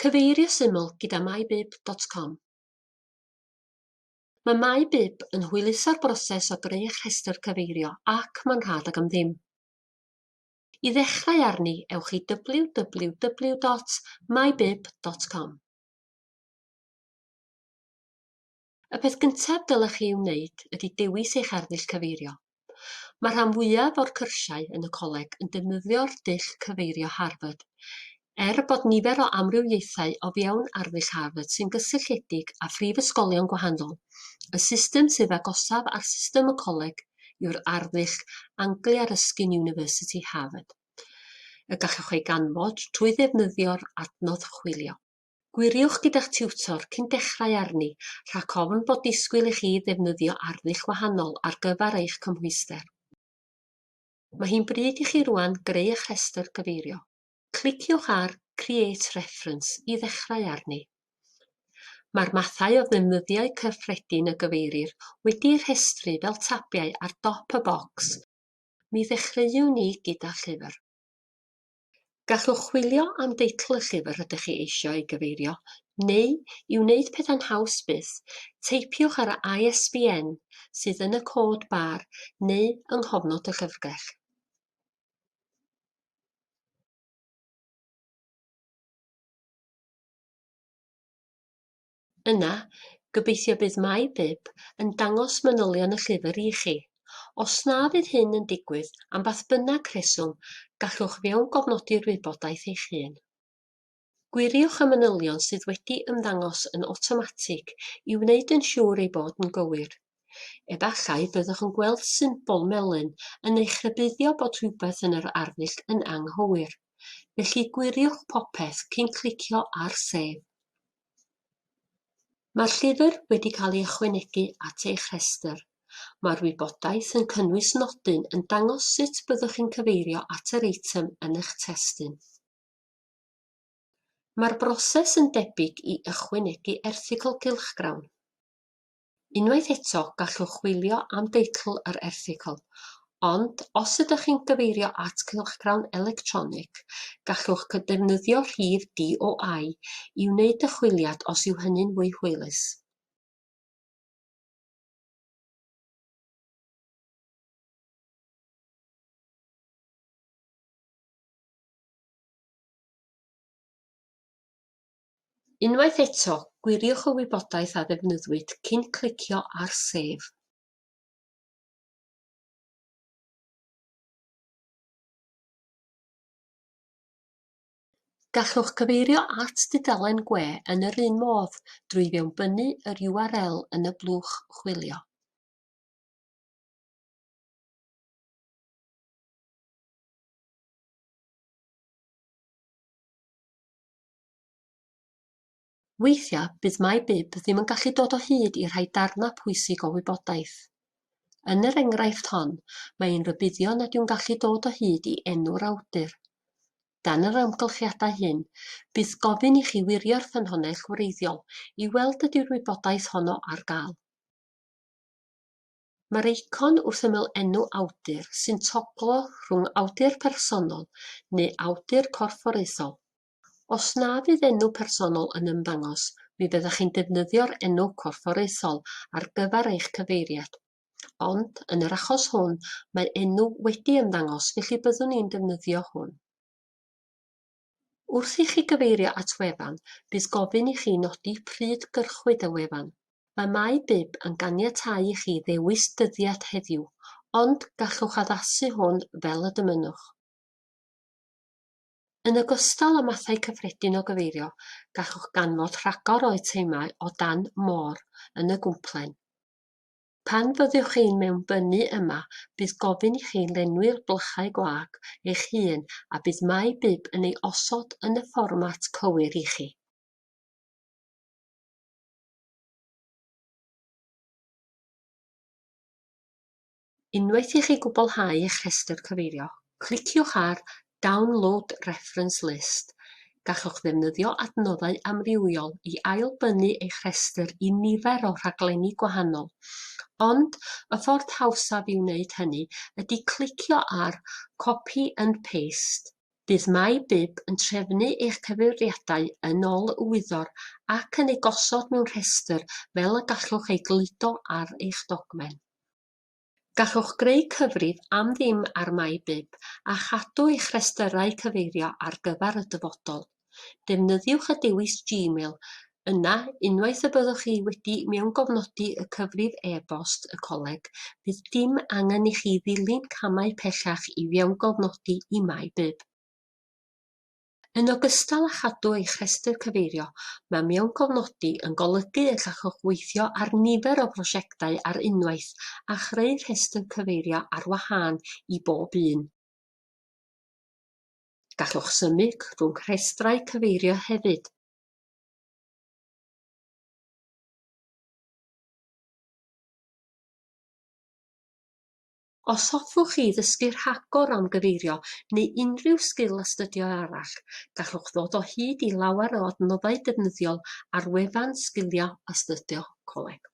Cyfeirio syml gyda mybib.com. Mae mybib yn hwyluso'r broses o greu eich rhestr cyfeirio ac mae'n rhad ag am ddim. I ddechrau arni, ewch i www.mybib.com. Y peth gyntaf dylech chi wneud ydy dewis eich arddull cyfeirio. Mae rhan fwyaf o'r cyrsiau yn y coleg yn defnyddio'r dull cyfeirio Harvard, bod nifer o amrywiaethau o fewn arddull Harvard sy'n gysylltiedig â phrifysgolion gwahanol. Y system sydd agosaf ar system y coleg yw'r arddull Anglia Ruskin University Harvard. Y gallwch ei ganfod trwy ddefnyddio'r adnodd chwilio. Gwiriwch gyda'ch tiwtor cyn dechrau arni rhag ofn bod disgwyl i chi ddefnyddio arddull wahanol ar gyfer eich cymhwyster. Mae hi'n bryd i chi rwan greu eich rhestr cyfeirio. Cliciwch ar Create Reference i ddechrau arni. Mae'r mathau o ddefnyddiau cyffredin y gyfeirir wedi'i rhestru fel tabiau ar dop y bocs. Mi ddechreuwn ni gyda llyfr. Gallwch chwilio am deitl y llyfr ydych chi eisiau ei gyfeirio, neu i wneud pethau'n haws byth, teipiwch ar y ISBN sydd yn y cod bar neu yng nghofnod y llyfrgell. Yna, gobeithio bydd mybib yn dangos manylion y llyfr i chi. Os na fydd hyn yn digwydd am beth bynnag reswm, gallwch fewn gofnodi'r wybodaeth eich hun. Gwiriwch y manylion sydd wedi ymddangos yn awtomatig i wneud yn siŵr ei bod yn gywir. Efallai byddwch yn gweld symbol melyn yn eich rhybuddio bod rhywbeth yn yr arddull yn anghywir. Felly gwiriwch popeth cyn clicio ar Save. Mae'r llyfr wedi cael ei ychwanegu at eich rhestr. Mae'r wybodaeth yn cynnwys nodyn yn dangos sut byddwch chi'n cyfeirio at yr eitem yn eich testun. Mae'r broses yn debyg i ychwanegu erthygl gylchgrawn. Unwaith eto gallwch chwilio am deitl yr erthygl, ond os ydych chi'n gyfeirio at gylchgrawn electronig, gallwch defnyddio rhif DOI i wneud y chwiliad os yw hynny'n fwy hwylus. Unwaith eto, gwiriwch y wybodaeth a ddefnyddiwyd cyn clicio ar Save. Gallwch gyfeirio at dudalen gwe yn yr un modd drwy fewnbynnu yr URL yn y blwch chwilio. Weithiau bydd mybib ddim yn gallu dod o hyd i rhai darna pwysig o wybodaeth. Yn yr enghraifft hon, mae ein rybuddio nad yw'n gallu dod o hyd i enw'r awdur. Dan yr amgylchiadau hyn, bydd gofyn i chi wirio'r ffynhonnell wreiddiol i weld ydy'r wybodaeth honno ar gael. Mae'r eicon wrth ymyl enw awdur sy'n toglo rhwng awdur personol neu awdur corfforaethol. Os na fydd enw personol yn ymddangos, mi fyddach chi'n defnyddio'r enw corfforaethol ar gyfer eich cyfeiriad. Ond, yn yr achos hwn, mae enw wedi ymddangos, felly byddwn ni'n defnyddio hwn. Wrth i chi gyfeirio at wefan, bydd gofyn i chi nodi pryd gyrchwyd y wefan. Mae mybib yn ganiatáu i chi ddewis dyddiad heddiw, ond gallwch addasu hwn fel y dymunwch. Yn ogystal â mathau cyffredin o gyfeirio, gallwch ganfod rhagor o eitemau o dan môr yn y gwmplen. Pan fyddwch chi'n mewnbynnu yma, bydd gofyn i chi lenwi'r blychau gwag eich hun a bydd mybib yn ei osod yn y fformat cywir i chi. Unwaith i chi gwblhau eich rhestr cyfeirio, cliciwch ar Download Reference List. Gallwch ddefnyddio adnoddau amrywiol i ailbynnu eich rhestr i nifer o rhaglenni gwahanol. Ond y ffordd hawsaf i wneud hynny ydy clicio ar Copy and Paste. Bydd MyBib yn trefnu eich cyfeiriadau yn ôl y wyddor ac yn ei gosod mewn rhestr fel y gallwch ei gludo ar eich dogfen. Gallwch greu cyfrif am ddim ar MyBib a chadw eich rhesterau cyfeirio ar gyfer y dyfodol. Defnyddiwch y dewis Gmail. Yna, unwaith y byddwch chi wedi mewngofnodi y cyfrif e-bost y coleg, bydd dim angen i chi ddilyn camau pellach i fewngofnodi i MyBib. Yn ogystal â chadw eich rhestr cyfeirio, mae mewngofnodi yn golygu y gallwch weithio ar nifer o brosiectau ar unwaith a chreu rhestr cyfeirio ar wahân i bob un. Gallwch symud rhwng rhestrau cyfeirio hefyd. Os hoffwch chi ddysgu rhagor am gyfeirio neu unrhyw sgil astudio arall, gallwch ddod o hyd i lawer o adnoddau defnyddiol ar wefan sgilio astudio coleg.